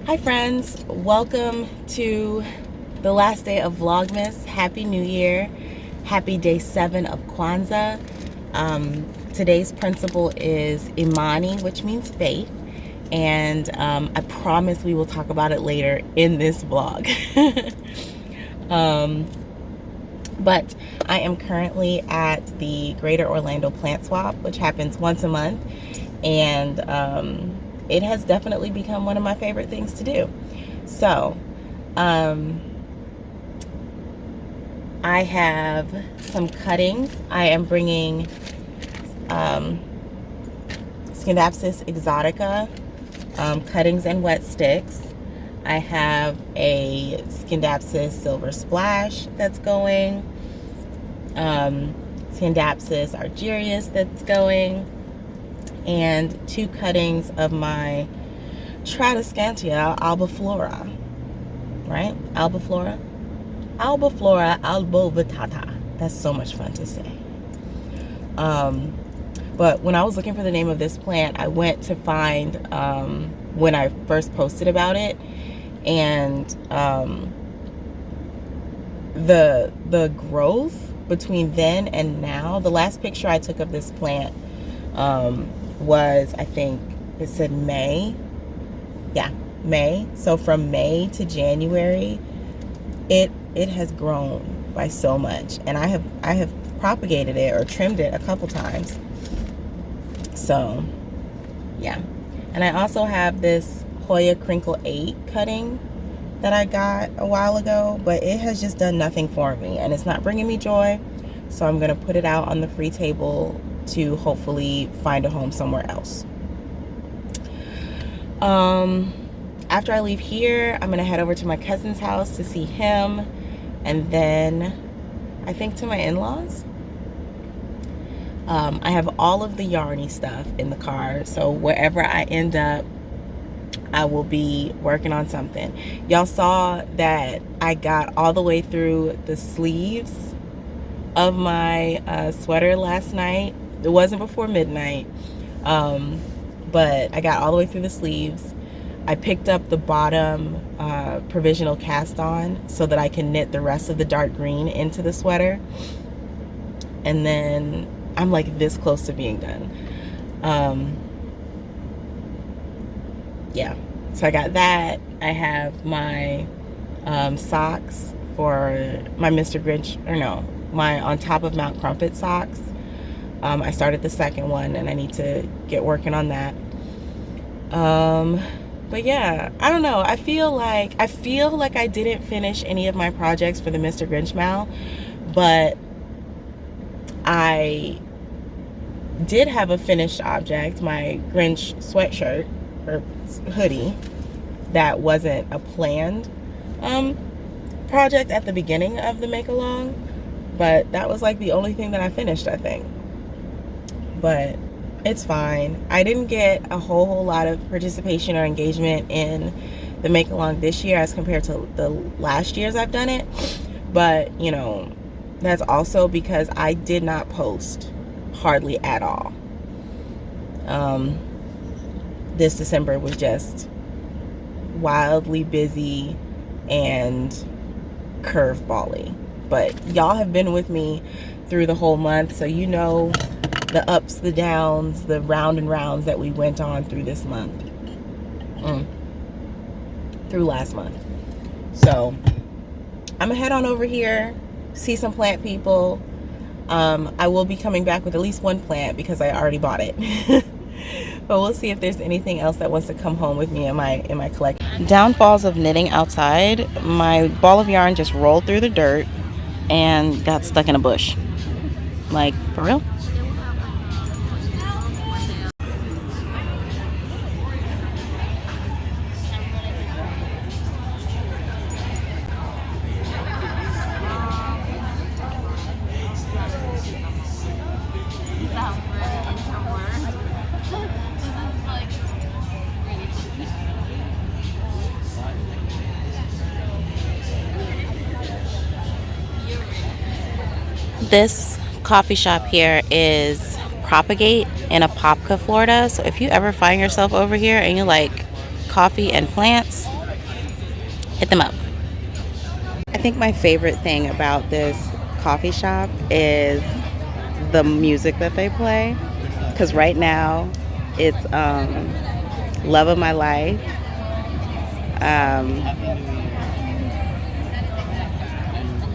Hi friends, welcome to the last day of Vlogmas. Happy New Year. Happy day 7 of Kwanzaa. Today's principle is Imani, which means faith. And I promise we will talk about it later in this vlog. But I am currently at the Greater Orlando Plant Swap, which happens once a month. And it has definitely become one of my favorite things to do. So, I have some cuttings. I am bringing Scindapsus exotica cuttings and wet sticks. I have a Scindapsus silver splash that's going. Scindapsus argyrius that's going. And 2 cuttings of my Tradescantia albiflora, right? Albiflora albovitata. That's so much fun to say. But when I was looking for the name of this plant, I went to find when I first posted about it, and the growth between then and now. The last picture I took of this plant was, I think it said May. Yeah, May. So from May to January, it has grown by so much, and I have propagated it or trimmed it a couple times. So yeah, and I also have this Hoya Crinkle 8 cutting that I got a while ago, but it has just done nothing for me, and it's not bringing me joy. So I'm gonna put it out on the free table to hopefully find a home somewhere else. After I leave here, I'm gonna head over to my cousin's house to see him, and then I think to my in-laws. I have all of the yarny stuff in the car, so wherever I end up, I will be working on something. Y'all saw that I got all the way through the sleeves of my sweater last night. It wasn't before midnight, but I got all the way through the sleeves. I picked up the bottom provisional cast on so that I can knit the rest of the dark green into the sweater. And then I'm like this close to being done. Yeah, so I got that. I have my socks for my Mr. Grinch, or no, my On Top of Mount Crumpet socks. I started the second one, and I need to get working on that. But yeah, I don't know. I feel like I didn't finish any of my projects for the Mr. Grinch Mal, but I did have a finished object, my Grinch sweatshirt or hoodie, that wasn't a planned project at the beginning of the make along, but that was like the only thing that I finished, I think. But it's fine. I didn't get a whole lot of participation or engagement in the make along this year as compared to the last years I've done it, but you know, that's also because I did not post hardly at all. This December was just wildly busy and curveball-y, but y'all have been with me through the whole month, so you know the ups, the downs, the round and rounds that we went on through this month, through last month. So I'm gonna head on over here, see some plant people. I will be coming back with at least one plant because I already bought it. But we'll see if there's anything else that wants to come home with me in my collection. Downfalls of knitting outside. My ball of yarn just rolled through the dirt and got stuck in a bush. Like, for real? This coffee shop here is Propagate in Apopka, Florida. So if you ever find yourself over here and you like coffee and plants, Hit them up. I think my favorite thing about this coffee shop is the music that they play. Because right now, it's Love of My Life.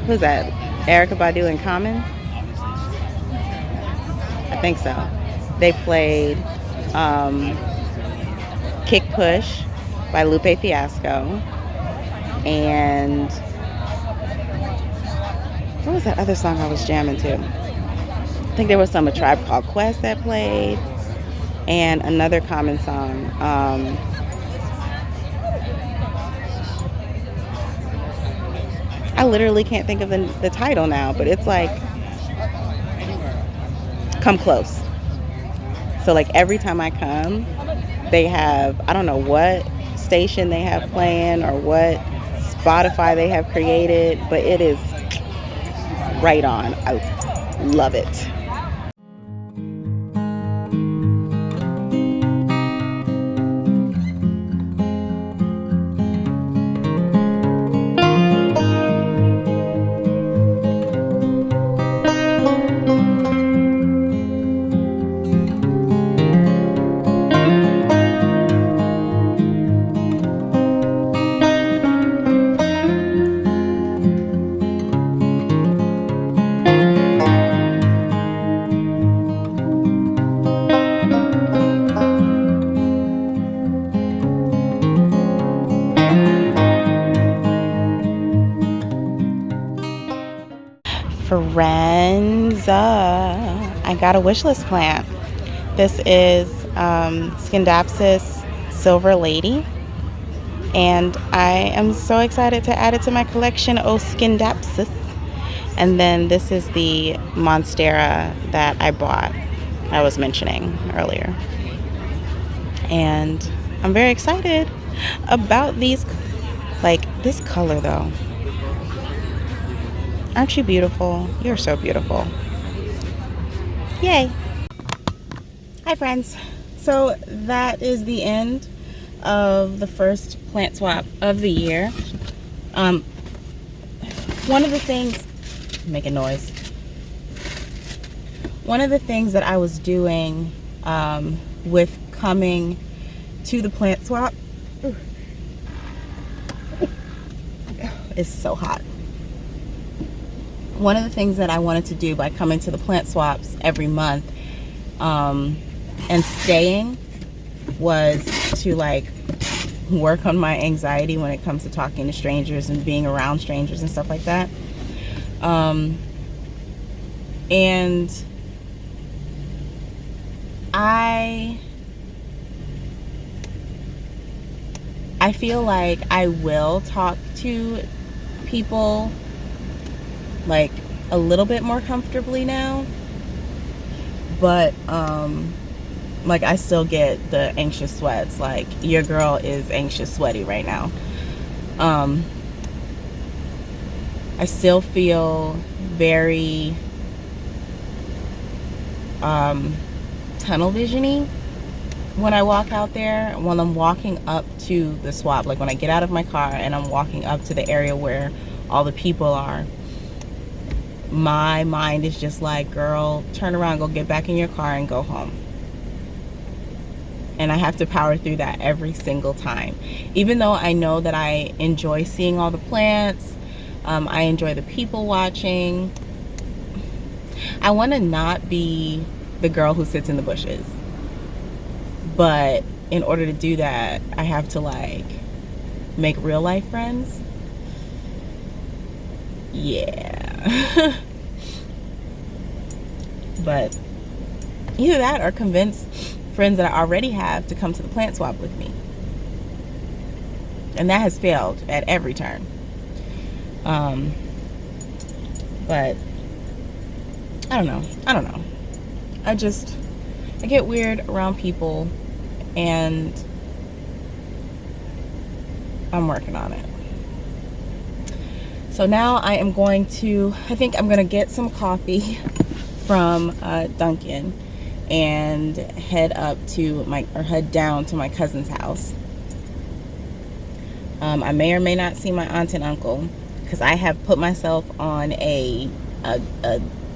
Who's that? Erykah Badu and Common? I think so. They played Kick Push by Lupe Fiasco. And what was that other song I was jamming to? I think there was some A Tribe Called Quest that played. And another Common song. I literally can't think of the title now, but it's like Come Close. So like every time I come, they have, I don't know what station they have playing or what Spotify they have created, but it is right on. I love it. I got a wish list plant. This is Scindapsus Silver Lady, and I am so excited to add it to my collection. Oh, Scindapsus. And then this is the Monstera that I bought, I was mentioning earlier, and I'm very excited about these. Like this color though, aren't you beautiful? You're so beautiful. Yay. Hi friends. So that is the end of the first plant swap of the year. One of the things, making noise. One of the things that I was doing with coming to the plant swap, it's so hot. One of the things that I wanted to do by coming to the plant swaps every month and staying was to like work on my anxiety when it comes to talking to strangers and being around strangers and stuff like that. And I feel like I will talk to people like a little bit more comfortably now, but like I still get the anxious sweats. Like your girl is anxious sweaty right now. I still feel very tunnel vision-y when I walk out there, when I'm walking up to the swap. Like when I get out of my car and I'm walking up to the area where all the people are, my mind is just like, girl, turn around, go get back in your car and go home. And I have to power through that every single time. Even though I know that I enjoy seeing all the plants, I enjoy the people watching, I want to not be the girl who sits in the bushes. But in order to do that, I have to like make real life friends. Yeah. But either that or convince friends that I already have to come to the plant swap with me. And that has failed at every turn. But I don't know. I get weird around people, and I'm working on it. So now I think I'm going to get some coffee from Dunkin' and head down to my cousin's house. I may or may not see my aunt and uncle because I have put myself on a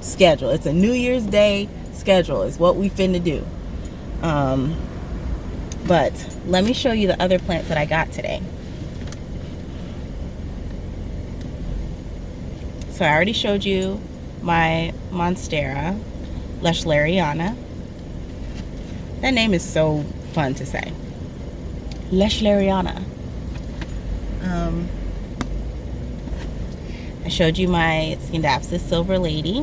schedule. It's a New Year's Day schedule. It's what we finna do. But let me show you the other plants that I got today. So I already showed you my Monstera Leschleriana. That name is so fun to say. Leschleriana. I showed you my Scindapsus Silver Lady.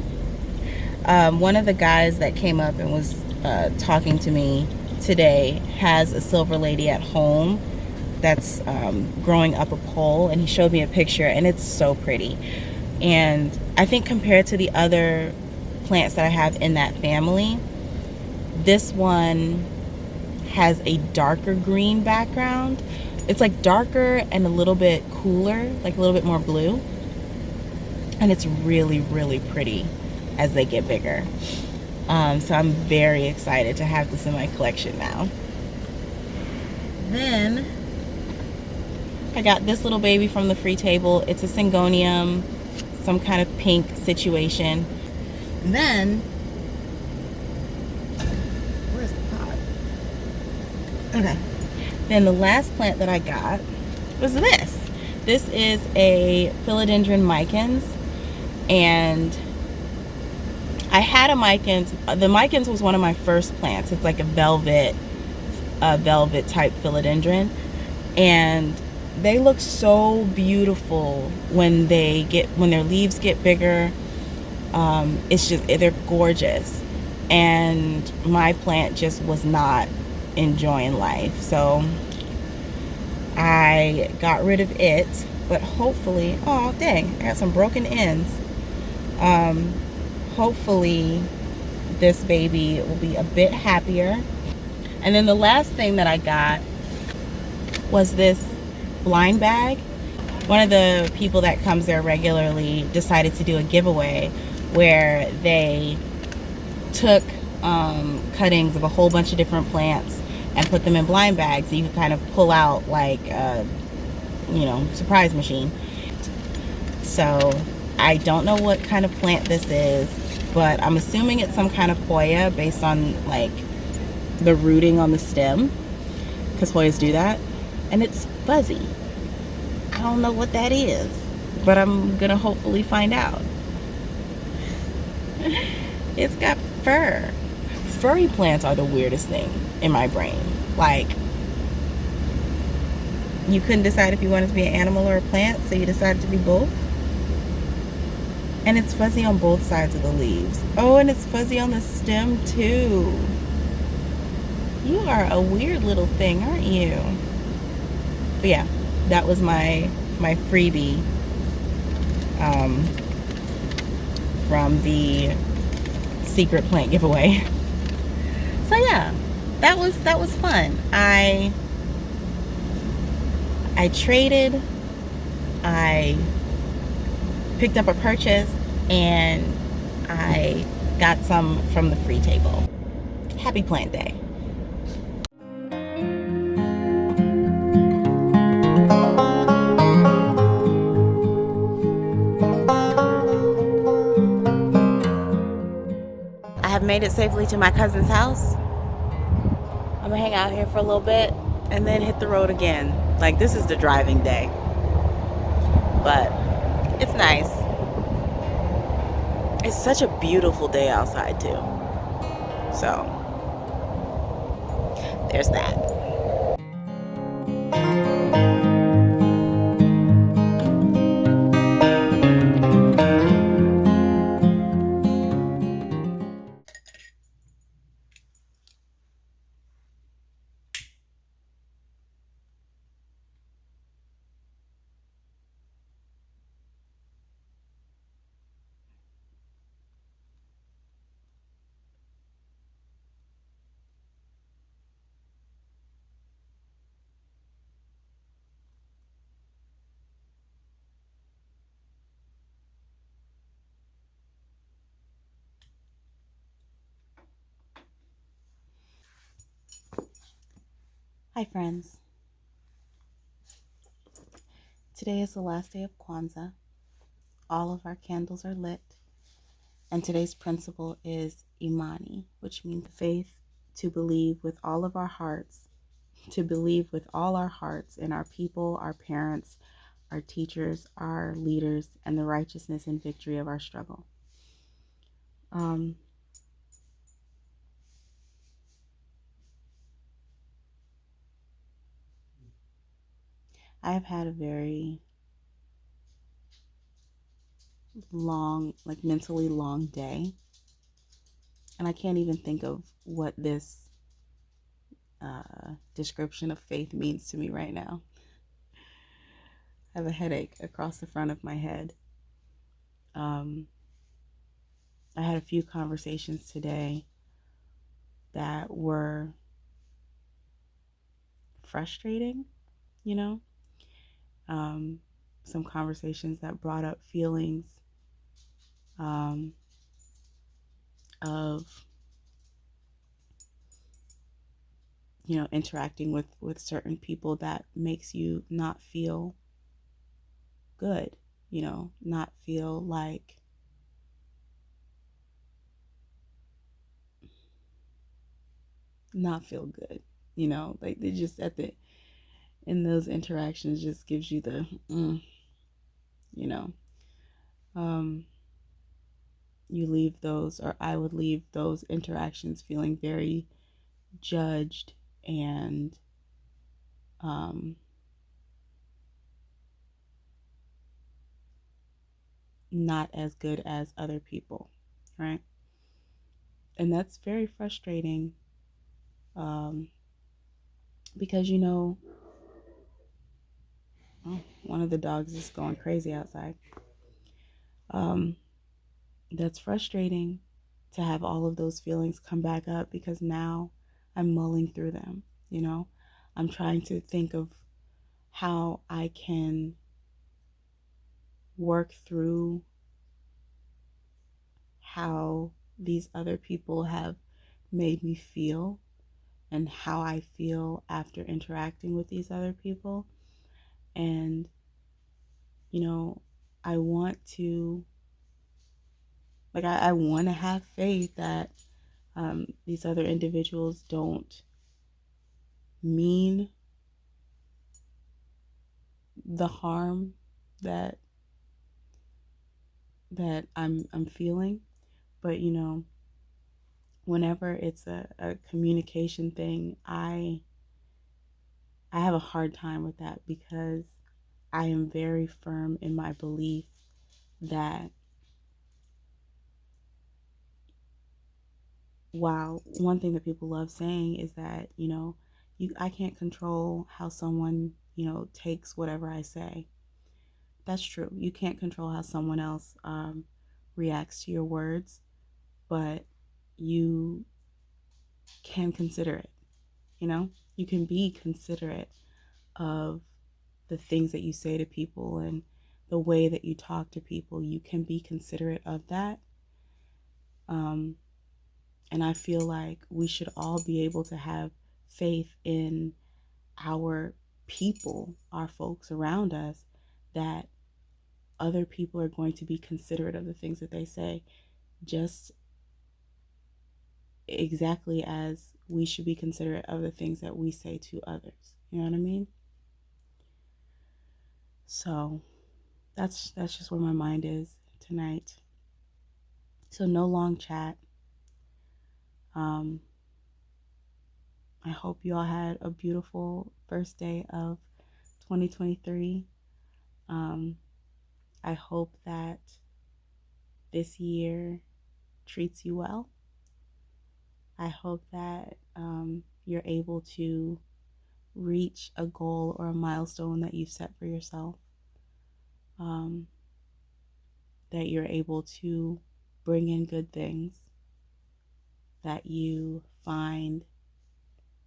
One of the guys that came up and was talking to me today has a Silver Lady at home that's growing up a pole, and he showed me a picture, and it's so pretty. And I think compared to the other plants that I have in that family, this one has a darker green background. It's like darker and a little bit cooler, like a little bit more blue. And it's really, really pretty as they get bigger. So I'm very excited to have this in my collection now. Then I got this little baby from the free table. It's a Syngonium, some kind of pink situation. And then, where's the pot? Okay. Then the last plant that I got was this. This is a Philodendron Micans, and I had a Micans. The Micans was one of my first plants. It's like a velvet type philodendron, and they look so beautiful when their leaves get bigger. They're gorgeous, and my plant just was not enjoying life, so I got rid of it. But hopefully, oh dang, I got some broken ends. Hopefully this baby will be a bit happier. And then the last thing that I got was this blind bag. One of the people that comes there regularly decided to do a giveaway where they took cuttings of a whole bunch of different plants and put them in blind bags, so you can kind of pull out like surprise machine. So I don't know what kind of plant this is, but I'm assuming it's some kind of Hoya based on like the rooting on the stem, because Hoyas do that. And it's fuzzy. I don't know what that is, but I'm gonna hopefully find out. It's got fur. Furry plants are the weirdest thing in my brain. Like, you couldn't decide if you wanted to be an animal or a plant, so you decided to be both. And it's fuzzy on both sides of the leaves. Oh, and it's fuzzy on the stem too. You are a weird little thing, aren't you? But yeah, that was my freebie from the secret plant giveaway. So yeah, that was fun. I traded, I picked up a purchase, and I got some from the free table. Happy plant day. I have made it safely to my cousin's house. I'm gonna hang out here for a little bit and then hit the road again. Like, this is the driving day, but it's nice. It's such a beautiful day outside too. So there's that. Hi friends. Today is the last day of Kwanzaa. All of our candles are lit. And today's principle is Imani, which means faith, to believe with all of our hearts, to believe with all our hearts in our people, our parents, our teachers, our leaders, and the righteousness and victory of our struggle. I have had a very long, like mentally long day. And I can't even think of what this description of faith means to me right now. I have a headache across the front of my head. I had a few conversations today that were frustrating, you know, some conversations that brought up feelings of, you know, interacting with certain people that makes you not feel good, you know, not feel like not feel good, you know, like they just in those interactions just gives you the you know, you leave those, or I would leave those interactions feeling very judged and not as good as other people, right? And that's very frustrating, because, you know, oh, one of the dogs is going crazy outside. That's frustrating to have all of those feelings come back up, because now I'm mulling through them, you know. I'm trying to think of how I can work through how these other people have made me feel and how I feel after interacting with these other people. And, you know, I want to, like, I want to have faith that these other individuals don't mean the harm that I'm feeling. But, you know, whenever it's a communication thing, I have a hard time with that, because I am very firm in my belief that while one thing that people love saying is that, you know, I can't control how someone, you know, takes whatever I say. That's true. You can't control how someone else reacts to your words, but you can consider it. You know, you can be considerate of the things that you say to people and the way that you talk to people. You can be considerate of that. And I feel like we should all be able to have faith in our people, our folks around us, that other people are going to be considerate of the things that they say, just exactly as we should be considerate of the things that we say to others. You know what I mean? So that's just where my mind is tonight. So no long chat. I hope you all had a beautiful first day of 2023. I hope that this year treats you well. I hope that you're able to reach a goal or a milestone that you've set for yourself. That you're able to bring in good things. That you find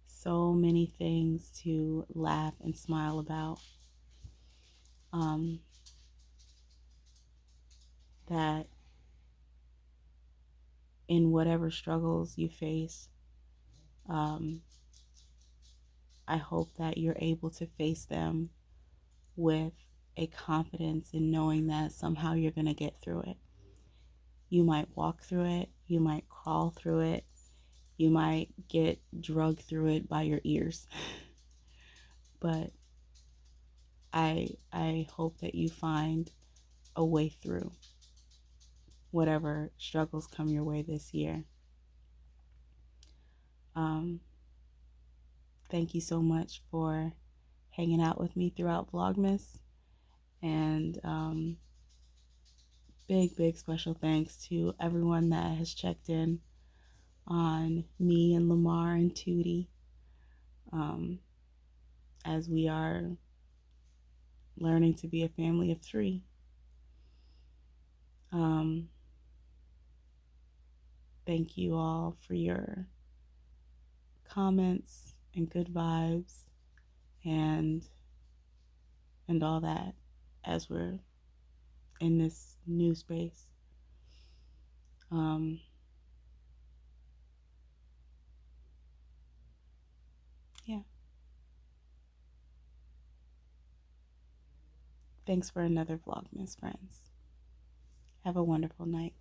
so many things to laugh and smile about. That in whatever struggles you face, I hope that you're able to face them with a confidence in knowing that somehow you're going to get through it. You might walk through it, you might crawl through it, you might get drugged through it by your ears. But I hope that you find a way through whatever struggles come your way this year. Thank you so much for hanging out with me throughout Vlogmas. And big special thanks to everyone that has checked in on me and Lamar and Tootie, as we are learning to be a family of 3. Thank you all for your comments and good vibes and all that as we're in this new space. Yeah. Thanks for another Vlogmas, friends. Have a wonderful night.